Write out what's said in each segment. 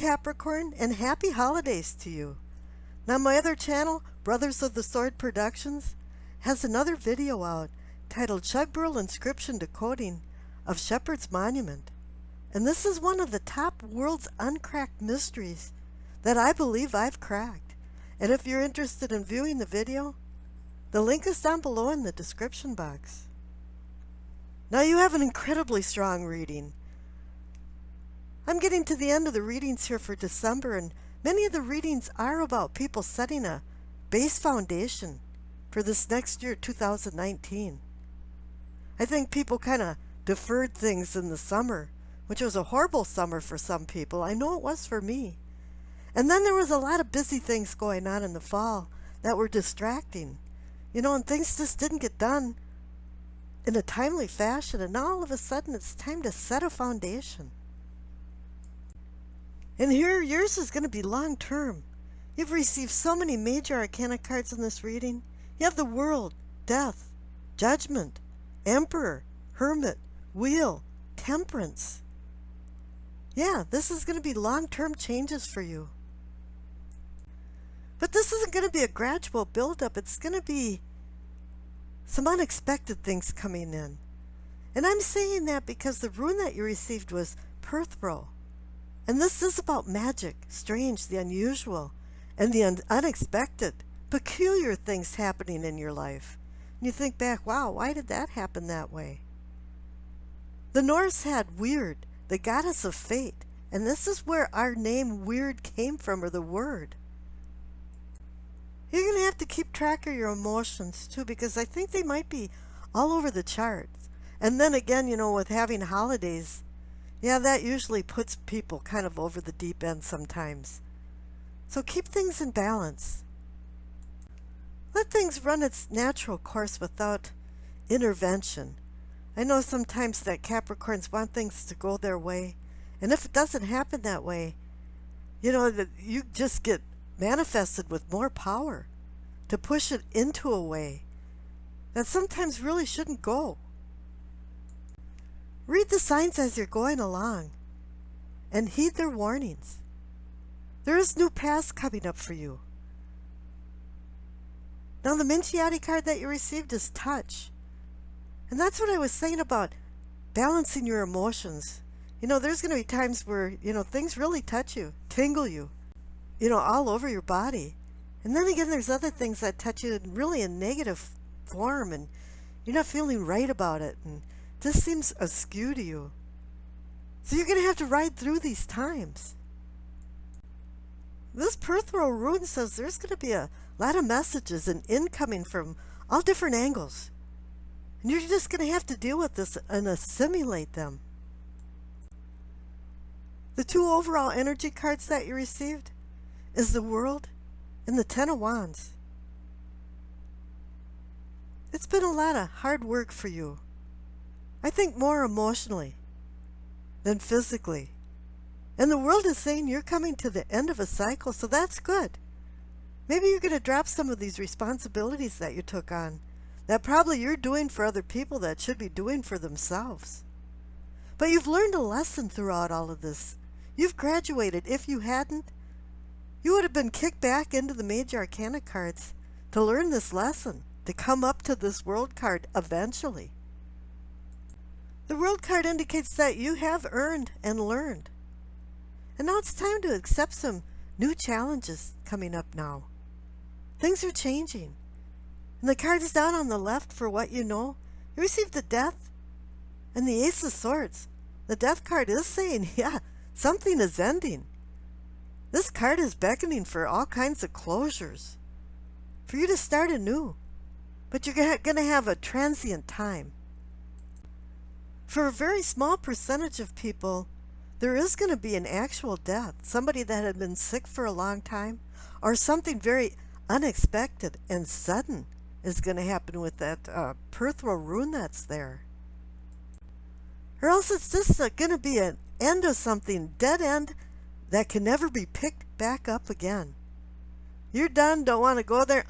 Capricorn, and happy holidays to you. Now my other channel, Brothers of the Sword Productions, has another video out titled Shugburl Inscription Decoding of Shepherd's Monument. And this is one of the top world's uncracked mysteries that I believe I've cracked. And if you're interested in viewing the video, the link is down below in the description box. Now you have an incredibly strong reading. I'm getting to the end of the readings here for December, and many of the readings are about people setting a base foundation for this next year, 2019. I think people kind of deferred things in the summer, which was a horrible summer for some people. I know it was for me. And then there was a lot of busy things going on in the fall that were distracting, and things just didn't get done in a timely fashion, and now all of a sudden it's time to set a foundation. And here, yours is going to be long term. You've received so many major arcana cards in this reading. You have the World, Death, Judgment, Emperor, Hermit, Wheel, Temperance. Yeah, this is going to be long-term changes for you. But this isn't going to be a gradual buildup. It's going to be some unexpected things coming in. And I'm saying that because the rune that you received was Perthro. And this is about magic, strange, the unusual, and the unexpected, peculiar things happening in your life. And you think back, wow, why did that happen that way? The Norse had Weird, the goddess of fate, and this is where our name Weird came from, or the word. You're going to have to keep track of your emotions too, because I think they might be all over the charts. And then again, with having holidays, yeah, that usually puts people kind of over the deep end sometimes. So keep things in balance. Let things run its natural course without intervention. I know sometimes that Capricorns want things to go their way. And if it doesn't happen that way, that you just get manifested with more power to push it into a way that sometimes really shouldn't go. Read the signs as you're going along and heed their warnings. There is new paths coming up for you. Now the Minchiati card that you received is Touch. And that's what I was saying about balancing your emotions. There's going to be times where, things really touch you, tingle you, all over your body. And then again, there's other things that touch you in really a negative form, and you're not feeling right about it, and this seems askew to you. So you're going to have to ride through these times. This Perthro rune says there's going to be a lot of messages and incoming from all different angles. And you're just going to have to deal with this and assimilate them. The two overall energy cards that you received is the World and the Ten of Wands. It's been a lot of hard work for you. I think more emotionally than physically. And the World is saying you're coming to the end of a cycle, so that's good. Maybe you're going to drop some of these responsibilities that you took on, that probably you're doing for other people that should be doing for themselves. But you've learned a lesson throughout all of this. You've graduated. If you hadn't, you would have been kicked back into the major arcana cards to learn this lesson, to come up to this World card eventually. The World card indicates that you have earned and learned. And now it's time to accept some new challenges coming up now. Things are changing. And the card is down on the left for what you know. You received the Death and the Ace of Swords. The Death card is saying, yeah, something is ending. This card is beckoning for all kinds of closures, for you to start anew. But you're going to have a transient time. For a very small percentage of people, there is going to be an actual death. Somebody that had been sick for a long time, or something very unexpected and sudden is going to happen with that Perthro rune that's there. Or else it's just going to be an end of something, dead end, that can never be picked back up again. You're done, don't want to go there,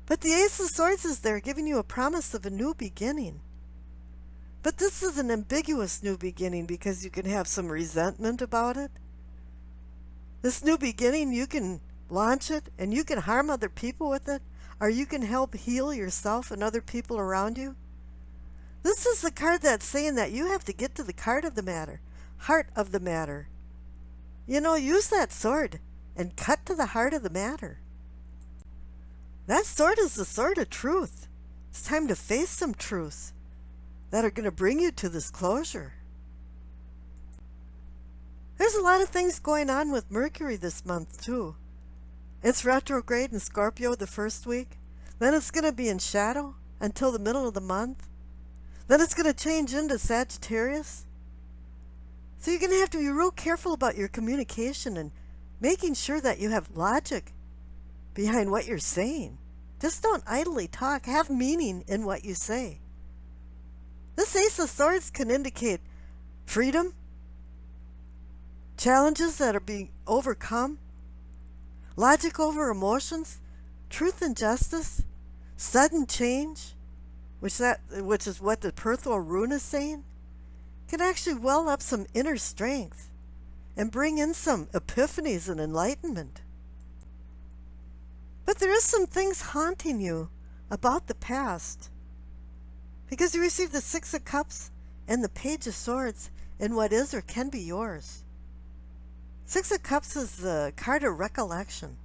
But the Ace of Swords is there, giving you a promise of a new beginning. But this is an ambiguous new beginning because you can have some resentment about it. This new beginning, you can launch it and you can harm other people with it, or you can help heal yourself and other people around you. This is the card that's saying that you have to get to the heart of the matter. Use that sword and cut to the heart of the matter. That sword is the sword of truth. It's time to face some truths that are going to bring you to this closure. There's a lot of things going on with Mercury this month, too. It's retrograde in Scorpio the first week. Then it's going to be in shadow until the middle of the month. Then it's going to change into Sagittarius. So you're going to have to be real careful about your communication and making sure that you have logic behind what you're saying. Just don't idly talk. Have meaning in what you say. This Ace of Swords can indicate freedom, challenges that are being overcome, logic over emotions, truth and justice, sudden change, which is what the Perthor Rune is saying, can actually well up some inner strength and bring in some epiphanies and enlightenment. But there is some things haunting you about the past, because you received the Six of Cups and the Page of Swords in what is or can be yours. Six of Cups is the card of recollection,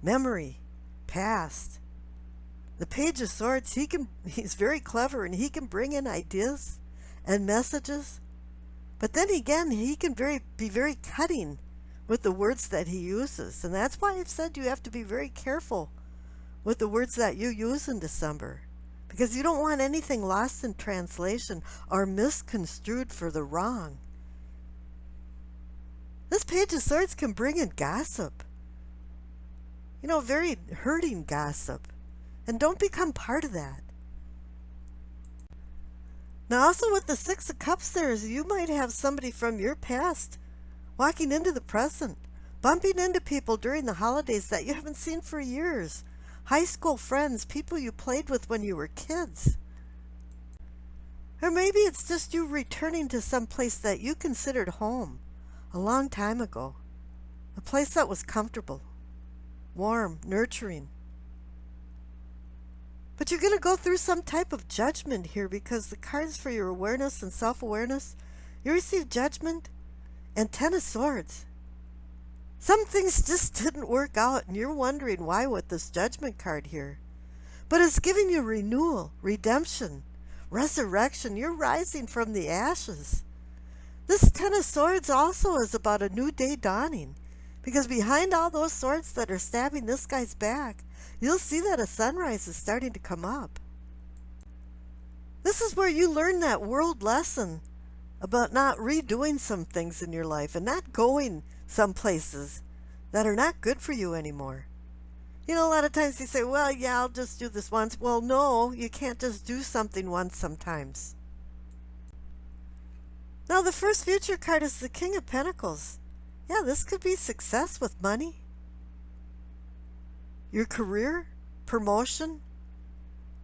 memory, past. The Page of Swords, he's very clever and he can bring in ideas and messages. But then again, he can be very cutting with the words that he uses. And that's why I've said you have to be very careful with the words that you use in December, because you don't want anything lost in translation or misconstrued for the wrong. This Page of Swords can bring in gossip. Very hurting gossip. And don't become part of that. Now also with the Six of Cups you might have somebody from your past walking into the present, bumping into people during the holidays that you haven't seen for years. High school friends, people you played with when you were kids. Or maybe it's just you returning to some place that you considered home a long time ago. A place that was comfortable, warm, nurturing. But you're going to go through some type of judgment here, because the cards for your awareness and self-awareness, you receive judgment and Ten of Swords. Some things just didn't work out and you're wondering why with this judgment card here. But it's giving you renewal, redemption, resurrection. You're rising from the ashes. This Ten of Swords also is about a new day dawning, because behind all those swords that are stabbing this guy's back, you'll see that a sunrise is starting to come up. This is where you learn that world lesson about not redoing some things in your life and not going some places that are not good for you anymore. A lot of times you say, well, yeah, I'll just do this once. Well, no, you can't just do something once sometimes. Now, the first future card is the King of Pentacles. Yeah, this could be success with money, your career, promotion,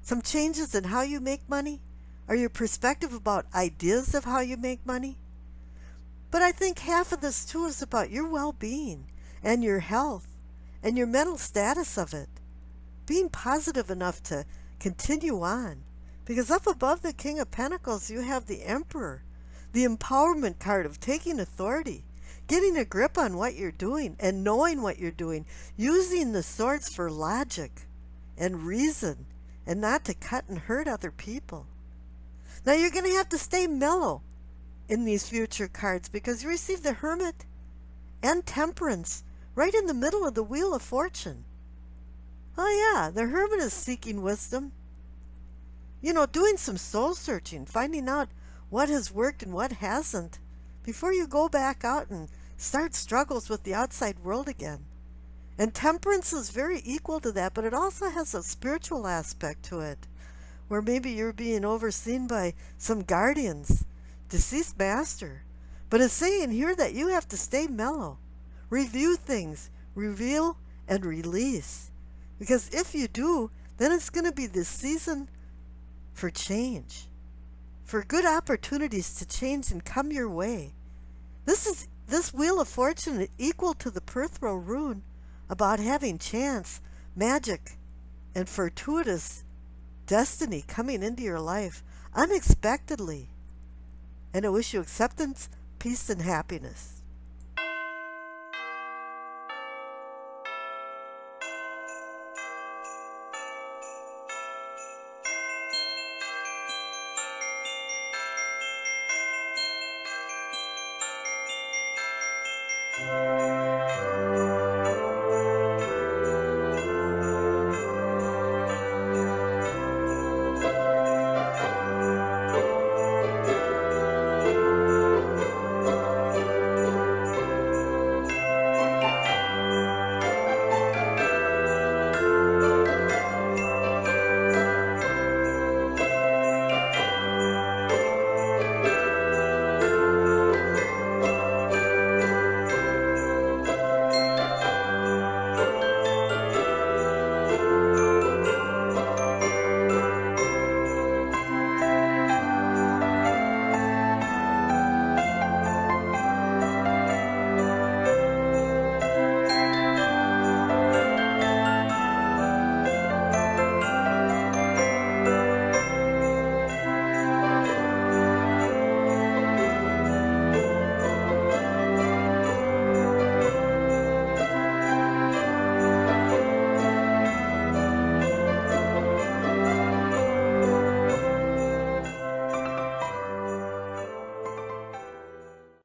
some changes in how you make money, or your perspective about ideas of how you make money. But I think half of this too is about your well-being and your health and your mental status of it. Being positive enough to continue on. Because up above the King of Pentacles, you have the Emperor, the empowerment card of taking authority, getting a grip on what you're doing and knowing what you're doing, using the swords for logic and reason and not to cut and hurt other people. Now you're going to have to stay mellow in these future cards, because you receive the Hermit and Temperance right in the middle of the Wheel of Fortune. Oh yeah, the Hermit is seeking wisdom. Doing some soul searching, finding out what has worked and what hasn't, before you go back out and start struggles with the outside world again. And Temperance is very equal to that, but it also has a spiritual aspect to it, where maybe you're being overseen by some guardians, deceased master. But it's saying here that you have to stay mellow, review things, reveal and release. Because if you do, then it's going to be this season for change, for good opportunities to change and come your way. This Wheel of Fortune is equal to the Perthrow rune about having chance, magic, and fortuitous destiny coming into your life unexpectedly. And I wish you acceptance, peace, and happiness.